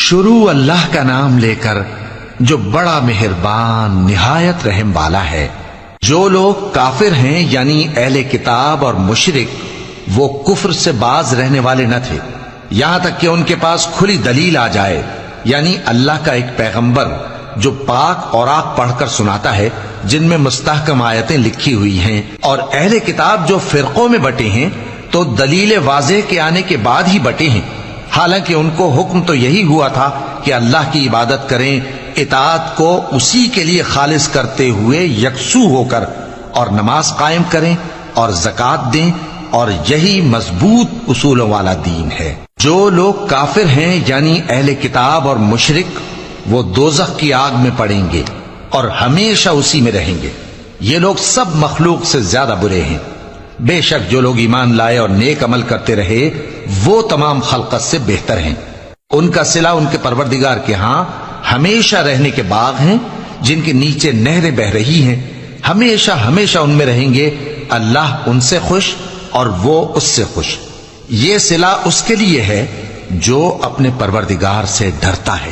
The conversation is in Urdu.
شروع اللہ کا نام لے کر جو بڑا مہربان نہایت رحم والا ہے۔ جو لوگ کافر ہیں یعنی اہل کتاب اور مشرک، وہ کفر سے باز رہنے والے نہ تھے یہاں تک کہ ان کے پاس کھلی دلیل آ جائے، یعنی اللہ کا ایک پیغمبر جو پاک اوراق پڑھ کر سناتا ہے جن میں مستحکم آیتیں لکھی ہوئی ہیں۔ اور اہل کتاب جو فرقوں میں بٹے ہیں تو دلیل واضح کے آنے کے بعد ہی بٹے ہیں، حالانکہ ان کو حکم تو یہی ہوا تھا کہ اللہ کی عبادت کریں، اطاعت کو اسی کے لیے خالص کرتے ہوئے یکسو ہو کر، اور نماز قائم کریں اور زکوٰۃ دیں، اور یہی مضبوط اصولوں والا دین ہے۔ جو لوگ کافر ہیں یعنی اہل کتاب اور مشرک، وہ دوزخ کی آگ میں پڑیں گے اور ہمیشہ اسی میں رہیں گے۔ یہ لوگ سب مخلوق سے زیادہ برے ہیں۔ بے شک جو لوگ ایمان لائے اور نیک عمل کرتے رہے وہ تمام خلقت سے بہتر ہیں۔ ان کا صلہ ان کے پروردگار کے ہاں ہمیشہ رہنے کے باغ ہیں جن کے نیچے نہریں بہ رہی ہیں، ہمیشہ ہمیشہ ان میں رہیں گے۔ اللہ ان سے خوش اور وہ اس سے خوش۔ یہ صلہ اس کے لیے ہے جو اپنے پروردگار سے ڈرتا ہے۔